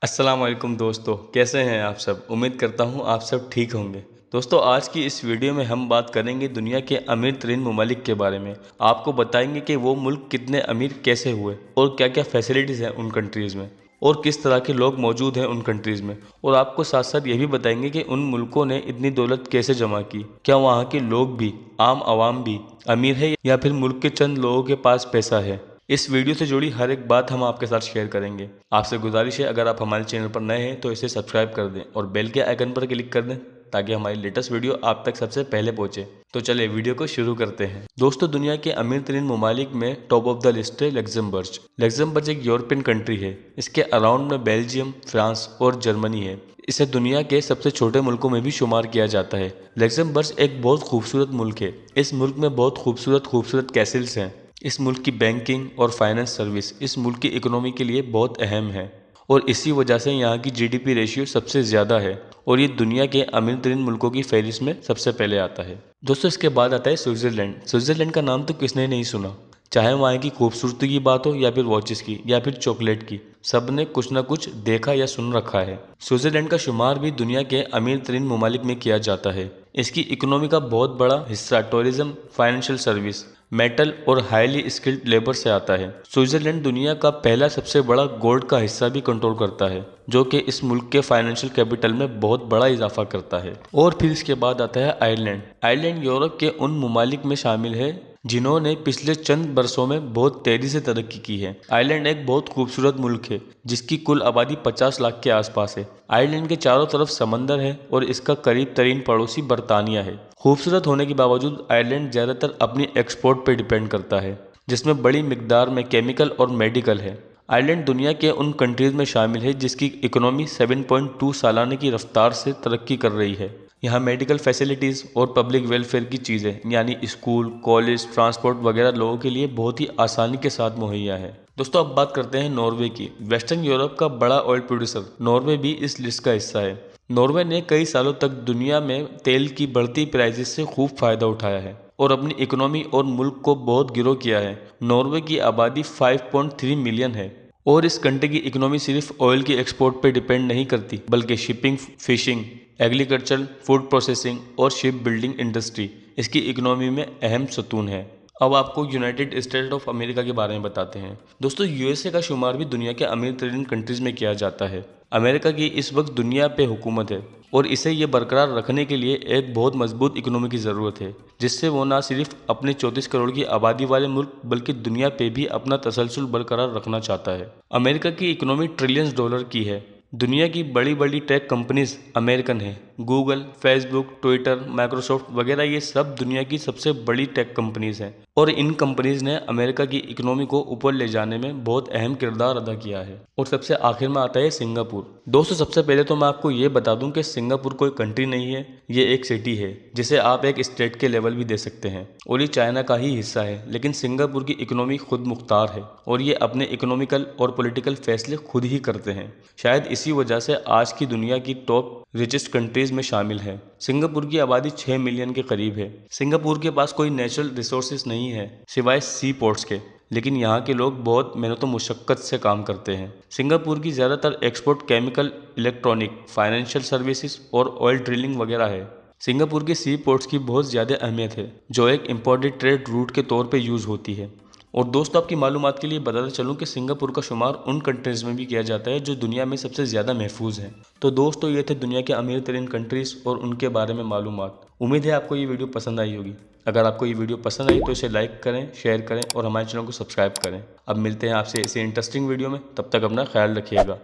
अस्सलाम वालेकुम दोस्तों, कैसे हैं आप सब। उम्मीद करता हूं आप सब ठीक होंगे। दोस्तों, आज की इस वीडियो में हम बात करेंगे दुनिया के अमीर तरीन ममालिक के बारे में। आपको बताएंगे कि वो मुल्क कितने अमीर कैसे हुए और क्या क्या फैसिलिटीज़ हैं उन कंट्रीज़ में और किस तरह के लोग मौजूद हैं उन कंट्रीज़ में। और आपको साथ साथ ये भी बताएंगे कि उन मुल्कों ने इतनी दौलत कैसे जमा की। क्या वहाँ के लोग भी, आम आवाम भी अमीर है या फिर मुल्क के चंद लोगों के पास पैसा है। इस वीडियो से जुड़ी हर एक बात हम आपके साथ शेयर करेंगे। आपसे गुजारिश है, अगर आप हमारे चैनल पर नए हैं तो इसे सब्सक्राइब कर दें और बेल के आइकन पर क्लिक कर दें ताकि हमारी लेटेस्ट वीडियो आप तक सबसे पहले पहुंचे। तो चलिए वीडियो को शुरू करते हैं। दोस्तों, दुनिया के अमीर तरीन ममालिक में टॉप ऑफ द लिस्ट है लग्जमबर्ग। लग्जमबर्ग एक यूरोपियन कंट्री है। इसके अराउंड में बेल्जियम, फ्रांस और जर्मनी है। इसे दुनिया के सबसे छोटे मुल्कों में भी शुमार किया जाता है। लग्जमबर्ग एक बहुत खूबसूरत मुल्क है। इस मुल्क में बहुत खूबसूरत खूबसूरत कैसल्स हैं। इस मुल्क की बैंकिंग और फाइनेंस सर्विस इस मुल्क की इकोनॉमी के लिए बहुत अहम है और इसी वजह से यहाँ की जीडीपी रेशियो सबसे ज़्यादा है और ये दुनिया के अमीर तरीन मुल्कों की फहरिस्त में सबसे पहले आता है। दोस्तों, इसके बाद आता है स्विट्ज़रलैंड। स्विट्ज़रलैंड का नाम तो किसने नहीं सुना। चाहे वहाँ की खूबसूरती की बात हो या फिर वॉचेस की या फिर चॉकलेट की, सब ने कुछ ना कुछ देखा या सुन रखा है। स्विट्ज़रलैंड का शुमार भी दुनिया के अमीर तरीन ममालिक में किया जाता है। इसकी इकोनॉमी का बहुत बड़ा हिस्सा टूरिज्म, फाइनेंशियल सर्विस, मेटल और हाईली स्किल्ड लेबर से आता है। स्विट्जरलैंड दुनिया का पहला सबसे बड़ा गोल्ड का हिस्सा भी कंट्रोल करता है, जो कि इस मुल्क के फाइनेंशियल कैपिटल में बहुत बड़ा इजाफा करता है। और फिर इसके बाद आता है आयरलैंड। आयरलैंड यूरोप के उन ममालिक में शामिल है जिन्होंने पिछले चंद वर्षों में बहुत तेजी से तरक्की की है। आयरलैंड एक बहुत खूबसूरत मुल्क है जिसकी कुल आबादी 50 लाख के आसपास है। आयरलैंड के चारों तरफ समंदर है और इसका करीब तरीन पड़ोसी बरतानिया है। खूबसूरत होने के बावजूद आयरलैंड ज़्यादातर अपनी एक्सपोर्ट पर डिपेंड करता है, जिसमें बड़ी मिकदार में केमिकल और मेडिकल है। आयरलैंड दुनिया के उन कंट्रीज़ में शामिल है जिसकी इकोनॉमी 7.2 सालाने की रफ्तार से तरक्की कर रही है। यहाँ मेडिकल फैसिलिटीज़ और पब्लिक वेलफेयर की चीज़ें यानी स्कूल, कॉलेज, ट्रांसपोर्ट वगैरह लोगों के लिए बहुत ही आसानी के साथ मुहैया है। दोस्तों, अब बात करते हैं नॉर्वे की। वेस्टर्न यूरोप का बड़ा ऑयल प्रोड्यूसर नॉर्वे भी इस लिस्ट का हिस्सा है। नॉर्वे ने कई सालों तक दुनिया में तेल की बढ़ती प्राइसेस से खूब फायदा उठाया है और अपनी इकोनॉमी और मुल्क को बहुत गिरो किया है। नॉर्वे की आबादी 5.3 मिलियन है और इस कंट्री की इकोनॉमी सिर्फ ऑयल की एक्सपोर्ट पर डिपेंड नहीं करती, बल्कि shipping, fishing, agriculture, food processing और शिप बिल्डिंग इंडस्ट्री इसकी इकोनॉमी में अहम सतून है। अब आपको यूनाइटेड स्टेट ऑफ अमेरिका के बारे में बताते हैं। दोस्तों, यूएसए का शुमार भी दुनिया के अमीर तरीन कंट्रीज में किया जाता है। अमेरिका की इस वक्त दुनिया पे हुकूमत है और इसे ये बरकरार रखने के लिए एक बहुत मजबूत इकोनॉमी की ज़रूरत है, जिससे वो ना सिर्फ अपने 34 करोड़ की आबादी वाले मुल्क बल्कि दुनिया पे भी अपना तसलसल बरकरार रखना चाहता है। अमेरिका की इकोनॉमी ट्रिलियंस डॉलर की है। दुनिया की बड़ी बड़ी टेक कंपनीज अमेरिकन है। गूगल, फेसबुक, ट्विटर, माइक्रोसॉफ्ट वगैरह ये सब दुनिया की सबसे बड़ी टेक कंपनीज हैं और इन कंपनीज ने अमेरिका की इकोनॉमी को ऊपर ले जाने में बहुत अहम किरदार अदा किया है। और सबसे आखिर में आता है सिंगापुर। दोस्तों, सबसे पहले तो मैं आपको ये बता दूं कि सिंगापुर कोई कंट्री नहीं है, ये एक सिटी है जिसे आप एक स्टेट के लेवल भी दे सकते हैं और ये चाइना का ही हिस्सा है। लेकिन सिंगापुर की इकोनॉमी खुद मुख्तार है और ये अपने इकोनॉमिकल और पॉलिटिकल फैसले खुद ही करते हैं। शायद इसी वजह से आज की दुनिया की टॉप रिचेस्ट कंट्रीज में शामिल है। सिंगापुर की आबादी 6 मिलियन के करीब है। सिंगापुर के पास कोई नेचुरल रिसोर्सेज नहीं है सिवाय सी पोर्ट्स के, लेकिन यहाँ के लोग बहुत मेहनत और मुशक्कत से काम करते हैं। सिंगापुर की ज़्यादातर export chemical, electronic, financial services और ऑयल ड्रिलिंग वगैरह है। सिंगापुर के सी पोर्ट्स की बहुत ज़्यादा अहमियत है, जो एक इम्पोर्टेड ट्रेड रूट के तौर पे यूज़ होती है। और दोस्तों, आपकी मालूमात के लिए बताता चलूँ कि सिंगापुर का शुमार उन कंट्रीज़ में भी किया जाता है जो दुनिया में सबसे ज़्यादा महफूज हैं। तो दोस्तों, ये थे दुनिया के अमीर तरीन कंट्रीज़ और उनके बारे में मालूमात। उम्मीद है आपको ये वीडियो पसंद आई होगी। अगर आपको ये वीडियो पसंद आई तो इसे लाइक करें, शेयर करें और हमारे चैनल को सब्सक्राइब करें। अब मिलते हैं आपसे ऐसे इंटरेस्टिंग वीडियो में, तब तक अपना ख्याल रखिएगा।